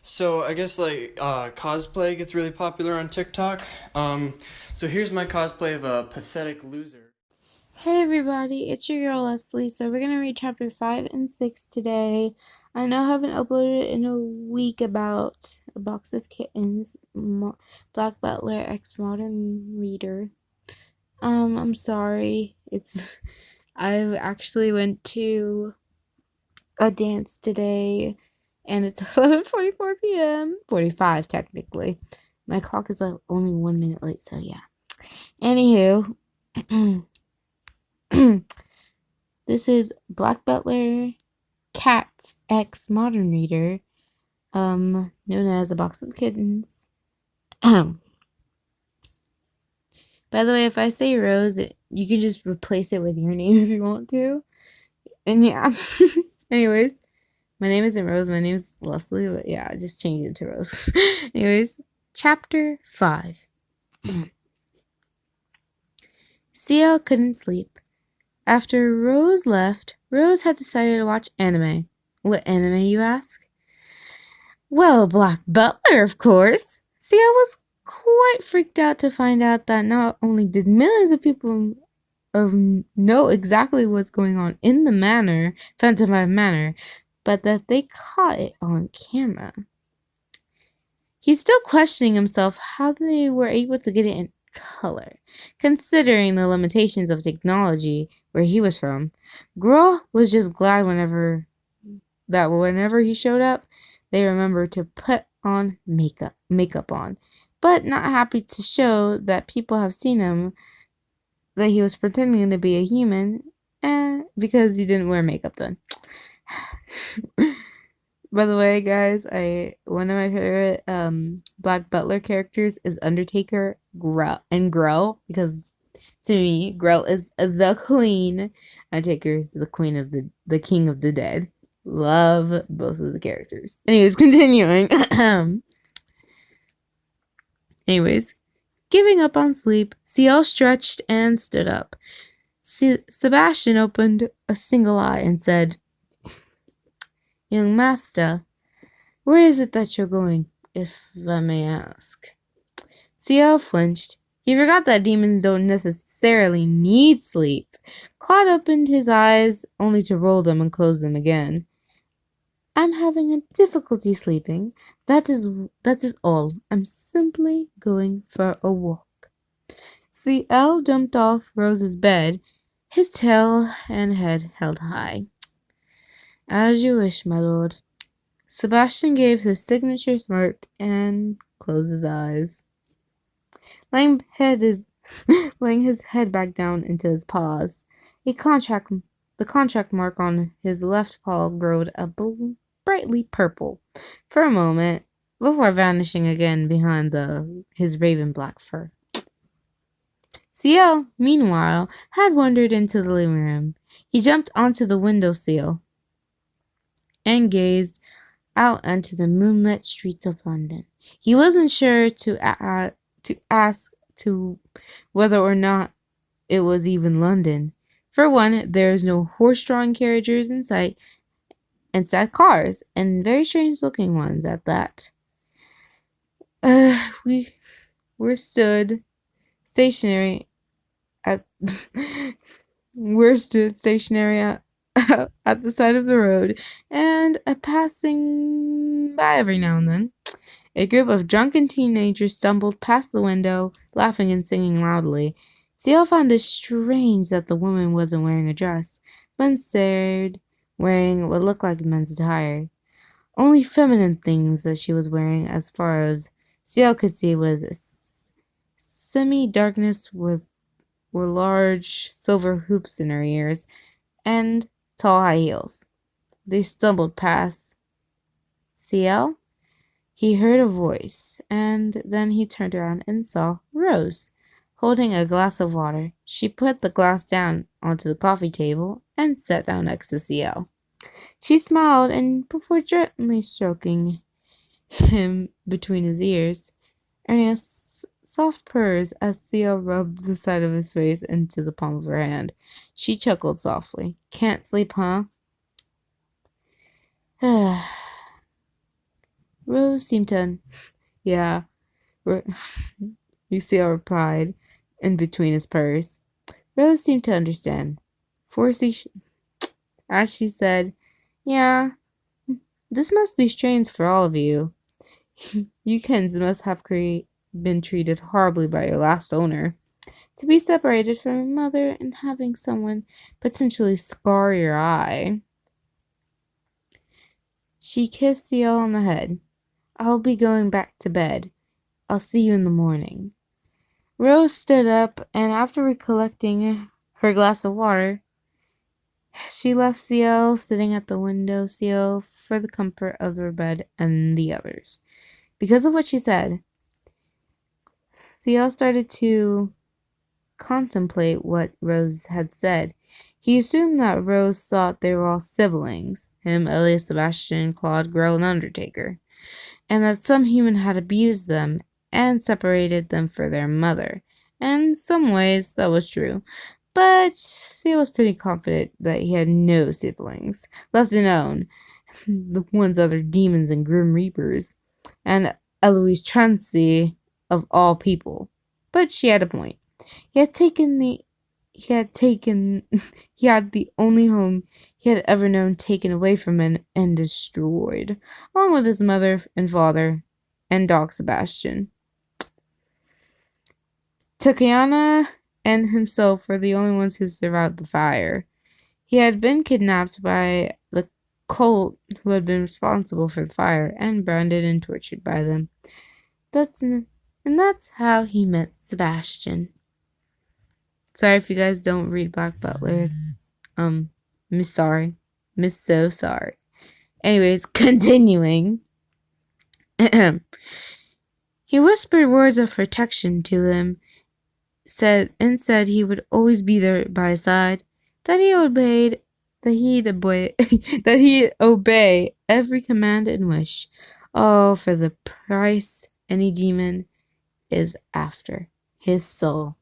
So I guess cosplay gets really popular on TikTok. So here's my cosplay of a pathetic loser. Hey everybody, it's your girl Leslie. So we're gonna read chapter 5 and 6 today. I know I haven't uploaded in a week about a box of kittens, Black Butler X Modern Reader. I'm sorry. I've actually went to a dance today, and it's 11:44 p.m. 45 technically. My clock is like only 1 minute late, so yeah. Anywho. This is Black Butler Cat's X Modern Reader, known as a box of kittens. By the way, if I say Rose, you can just replace it with your name if you want to. And yeah. Anyways, my name isn't Rose, my name's Leslie, but yeah, I just changed it to Rose. Anyways, chapter 5. CL couldn't sleep. After Rose left, Rose had decided to watch anime. What anime, you ask? Well, Black Butler, of course. See, I was quite freaked out to find out that not only did millions of people know exactly what's going on in the manor, Phantom Manor, but that they caught it on camera. He's still questioning himself how they were able to get it in color, considering the limitations of technology where he was from. Girl was just glad whenever he showed up, they remembered to put on makeup on, but not happy to show that people have seen him that he was pretending to be a human, because he didn't wear makeup then. By the way, guys, one of my favorite Black Butler characters is Undertaker Grell, because to me, Grell is the queen. Undertaker is the queen of the king of the dead. Love both of the characters. Anyways, continuing. Anyways, giving up on sleep, CL stretched and stood up. Sebastian opened a single eye and said, "Young master, where is it that you're going, if I may ask?" CL flinched. He forgot that demons don't necessarily need sleep. Claude opened his eyes only to roll them and close them again. "I'm having a difficulty sleeping. That is all. I'm simply going for a walk." CL jumped off Rose's bed, his tail and head held high. "As you wish, my lord." Sebastian gave his signature smirk and closed his eyes, laying his head back down into his paws. The contract mark on his left paw glowed a brightly purple for a moment before vanishing again behind his raven black fur. CL, meanwhile, had wandered into the living room. He jumped onto the window-sill and gazed out onto the moonlit streets of London. He wasn't sure to ask whether or not it was even London. For one, there's no horse-drawn carriages in sight, and sad cars, and very strange-looking ones at that. We're stood stationary at we're stood stationary at the side of the road, and passing by every now and then. A group of drunken teenagers stumbled past the window, laughing and singing loudly. CL found it strange that the woman wasn't wearing a dress, but instead wearing what looked like men's attire. Only feminine things that she was wearing, as far as CL could see, was semi-darkness were large silver hoops in her ears, and tall high heels. They stumbled past CL. He heard a voice, and then he turned around and saw Rose, holding a glass of water. She put the glass down onto the coffee table and sat down next to CL. She smiled, and before gently stroking him between his ears, earning soft purrs as CL rubbed the side of his face into the palm of her hand. She chuckled softly. "Can't sleep, huh?" Rose seemed to... Yeah, Lucille replied in between his purrs. Rose seemed to understand. As she said, yeah, this must be strange for all of you. You kittens must have been treated horribly by your last owner. To be separated from your mother and having someone potentially scar your eye. She kissed Ciel on the head. I'll be going back to bed. I'll see you in the morning. Rose stood up, and after recollecting her glass of water, she left Ciel sitting at the window sill for the comfort of her bed and the others. Because of what she said, Ciel started to contemplate what Rose had said. He assumed that Rose thought they were all siblings, him, Elias, Sebastian, Claude, Grell, and Undertaker, and that some human had abused them and separated them from their mother. And in some ways, that was true. But Ciel was pretty confident that he had no siblings, left alone the ones other demons and grim reapers, and Eloise Trancey of all people. But she had a point. He had the only home he had ever known taken away from him and destroyed, along with his mother and father and dog Sebastian. Tatiana and himself were the only ones who survived the fire. He had been kidnapped by the cult who had been responsible for the fire and branded and tortured by them. That's how he met Sebastian. Sorry if you guys don't read Black Butler. Miss so sorry. Anyways, continuing. He whispered words of protection to him, said he would always be there by his side, that he'd obey every command and wish, all for the price any demon is after, his soul.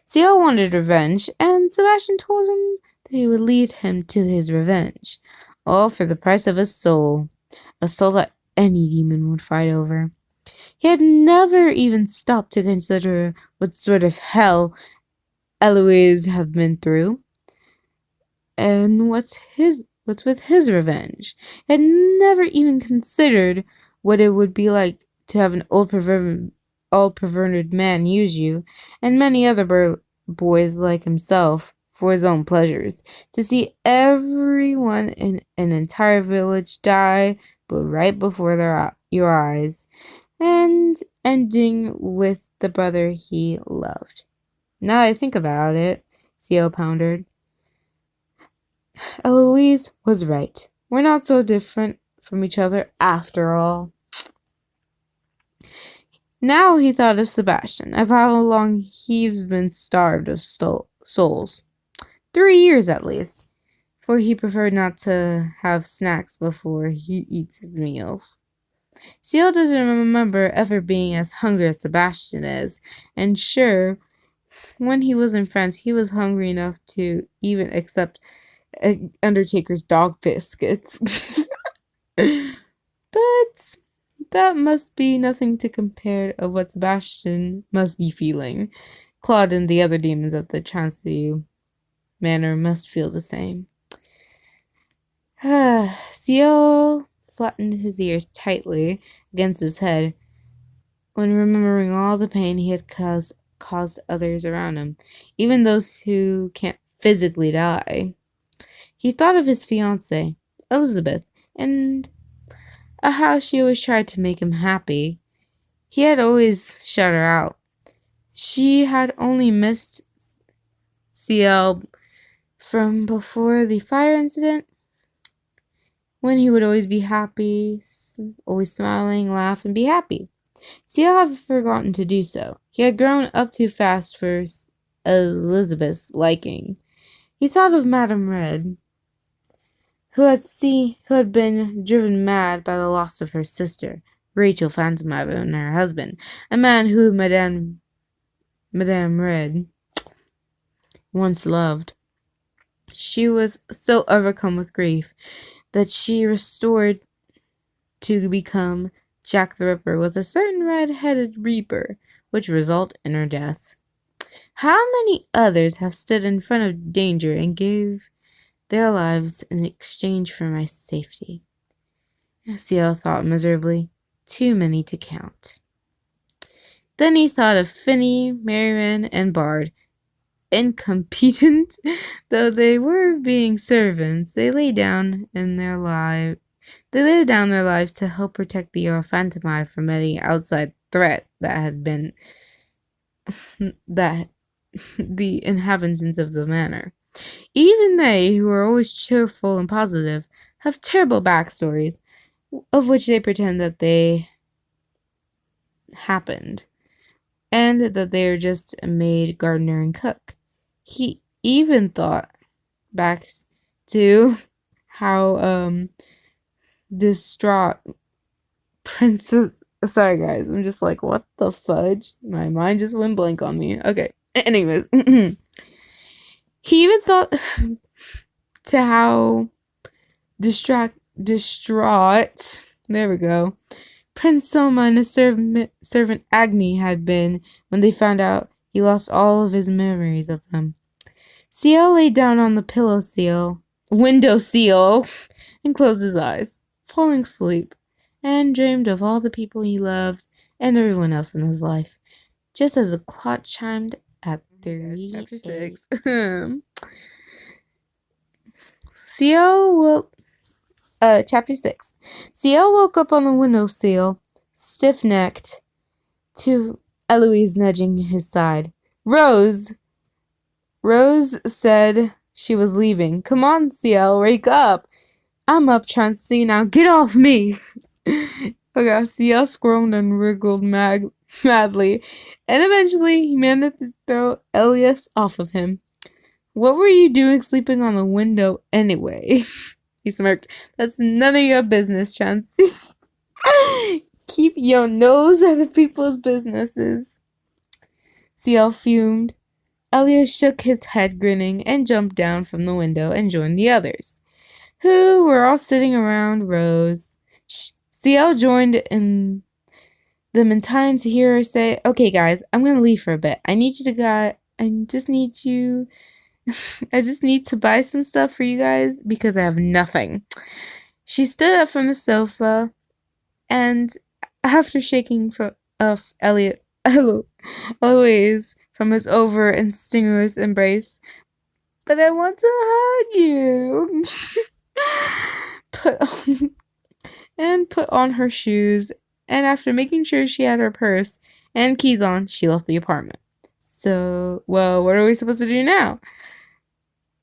Ciel wanted revenge, and Sebastian told him that he would lead him to his revenge, all for the price of a soul that any demon would fight over. He had never even stopped to consider what sort of hell Eloise had been through, and what's with his revenge. He had never even considered what it would be like to have an old perverted man use you, and many other boys like himself, for his own pleasures. To see everyone in an entire village die, but right before your eyes, and ending with the brother he loved. Now I think about it, Ciel pondered. Eloise was right. We're not so different from each other after all. Now he thought of Sebastian, of how long he's been starved of souls. 3 years at least, for he preferred not to have snacks before he eats his meals. Ciel doesn't remember ever being as hungry as Sebastian is, and sure, when he was in France, he was hungry enough to even accept Undertaker's dog biscuits. But that must be nothing to compare of what Sebastian must be feeling. Claude and the other demons at the Trancey Manor must feel the same. Ciel flattened his ears tightly against his head when remembering all the pain he had caused others around him, even those who can't physically die. He thought of his fiancée, Elizabeth, and how she always tried to make him happy. He had always shut her out. She had only missed Ciel from before the fire incident, when he would always be happy, always smiling, laugh, and be happy. Ciel had forgotten to do so. He had grown up too fast for Elizabeth's liking. He thought of Madame Red, who had been driven mad by the loss of her sister, Rachel Phantomhaven, and her husband, a man who Madame Red once loved. She was so overcome with grief that she restored to become Jack the Ripper with a certain red-headed reaper, which result in her death. How many others have stood in front of danger and gave their lives in exchange for my safety? Ciel thought miserably. Too many to count. Then he thought of Finny, Merriman, and Bard. Incompetent though they were being servants, they laid down their lives to help protect the Orphantomai from any outside threat that had been the inhabitants of the manor. Even they, who are always cheerful and positive, have terrible backstories, of which they pretend that they happened, and that they are just a maid, gardener, and cook. He even thought back to how distraught Princess... Sorry guys, I'm just like, what the fudge? My mind just went blank on me. Okay, anyways. He even thought to how distraught, there we go, Prince Soma and his servant Agni had been when they found out he lost all of his memories of them. Ciel lay down on the window sill, and closed his eyes, falling asleep, and dreamed of all the people he loved and everyone else in his life, just as the clock chimed at 3. Chapter 6. Chapter 6. Ciel woke up on the windowsill, stiff-necked, to Eloise nudging his side. Rose said she was leaving. Come on, Ciel, wake up. I'm up trying to see now. Get off me. Okay, Ciel squirmed and wriggled madly, and eventually he managed to throw Elias off of him. What were you doing sleeping on the window anyway? He smirked. That's none of your business, Chansey. Keep your nose out of people's businesses. Ciel fumed. Elias shook his head, grinning, and jumped down from the window and joined the others, who were all sitting around Rose. Ciel joined them in time to hear her say, "Okay, guys, I'm gonna leave for a bit. I just need to buy some stuff for you guys because I have nothing." She stood up from the sofa, and after shaking off Eloise from his over and stingerish embrace, "But I want to hug you," put on her shoes, and after making sure she had her purse and keys on, she left the apartment. So, well, what are we supposed to do now?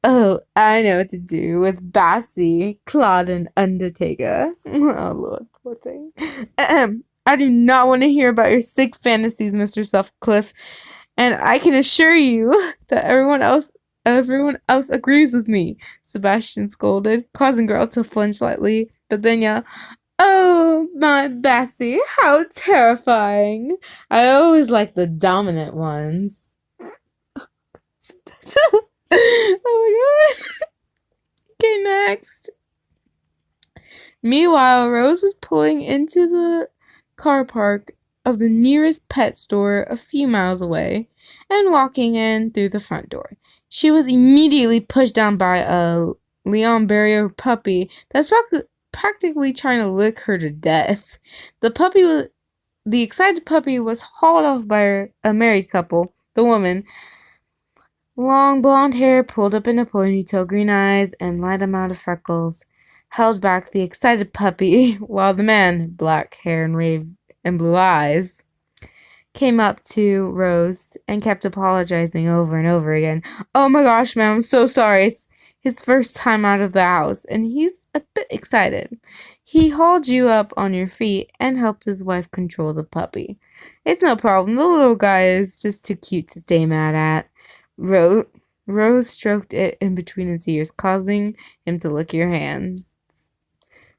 Oh, I know what to do with Bassie, Claude, and Undertaker. Oh, Lord, poor thing. I do not want to hear about your sick fantasies, Mr. Sutcliffe, and I can assure you that everyone else agrees with me, Sebastian scolded, causing Girl to flinch slightly, but then yelled, "Oh, my Bassie, how terrifying. I always like the dominant ones." Oh my god. Okay, next. Meanwhile, Rose was pulling into the car park of the nearest pet store a few miles away and walking in through the front door. She was immediately pushed down by a Leon Barrier puppy that's practically trying to lick her to death. The excited puppy was hauled off by a married couple. The woman, long blonde hair pulled up in a ponytail, green eyes, and light amount of freckles, held back the excited puppy, while the man, black hair and blue eyes, came up to Rose and kept apologizing over and over again. "Oh my gosh, ma'am, I'm so sorry. It's his first time out of the house, and he's a bit excited. He hauled you up on your feet and helped his wife control the puppy. It's no problem. The little guy is just too cute to stay mad at." Rose stroked it in between its ears, causing him to lick your hands.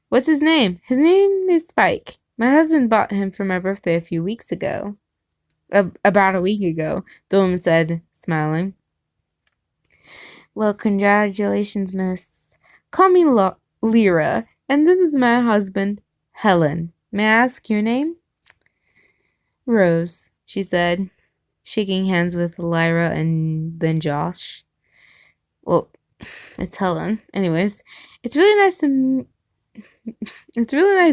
"What's his name?" "His name is Spike. My husband bought him for my birthday a few weeks ago." About a week ago, the woman said, smiling. "Well, congratulations, miss. Call me Lyra, and this is my husband, Helen." May I ask your name? Rose, she said, shaking hands with Lyra and then Josh. Well, it's Helen. Anyways, it's really nice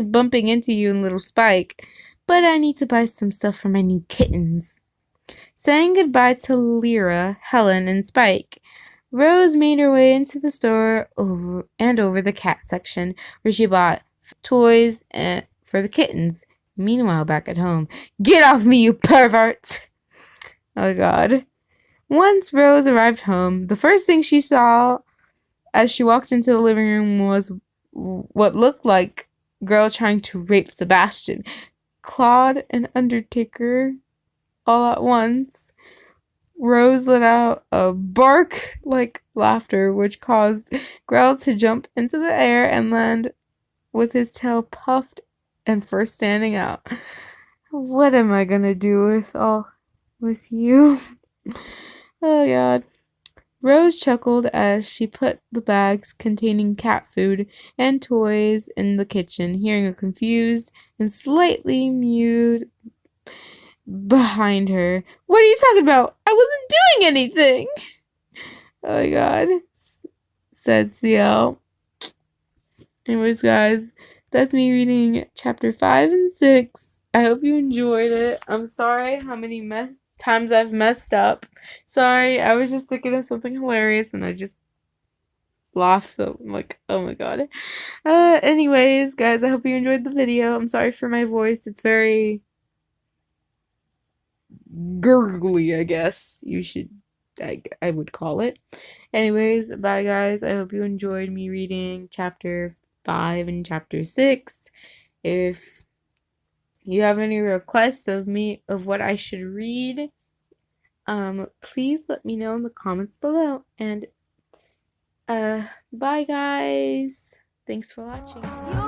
bumping into you and little Spike, but I need to buy some stuff for my new kittens. Saying goodbye to Lyra, Helen, and Spike, Rose made her way into the store over the cat section, where she bought toys for the kittens. Meanwhile, back at home, get off me, you pervert! Oh god. Once Rose arrived home, the first thing she saw as she walked into the living room was what looked like a girl trying to rape Sebastian. Claude and Undertaker all at once. Rose let out a bark-like laughter, which caused Grell to jump into the air and land with his tail puffed and fur standing out. What am I gonna do with you? Oh god. Rose chuckled as she put the bags containing cat food and toys in the kitchen, hearing a confused and slightly mewed behind her. What are you talking about? I wasn't doing anything! Oh my god, said CL. Anyways, guys, that's me reading chapter 5 and 6. I hope you enjoyed it. I'm sorry how many times I've messed up. Sorry, I was just thinking of something hilarious and I just laughed, so I'm like, oh my god. Anyways, guys, I hope you enjoyed the video. I'm sorry for my voice. It's very gurgly, I guess I would call it. Anyways, bye guys. I hope you enjoyed me reading chapter 5 and chapter 6. If you have any requests of what I should read, please let me know in the comments below. And bye guys. Thanks for watching.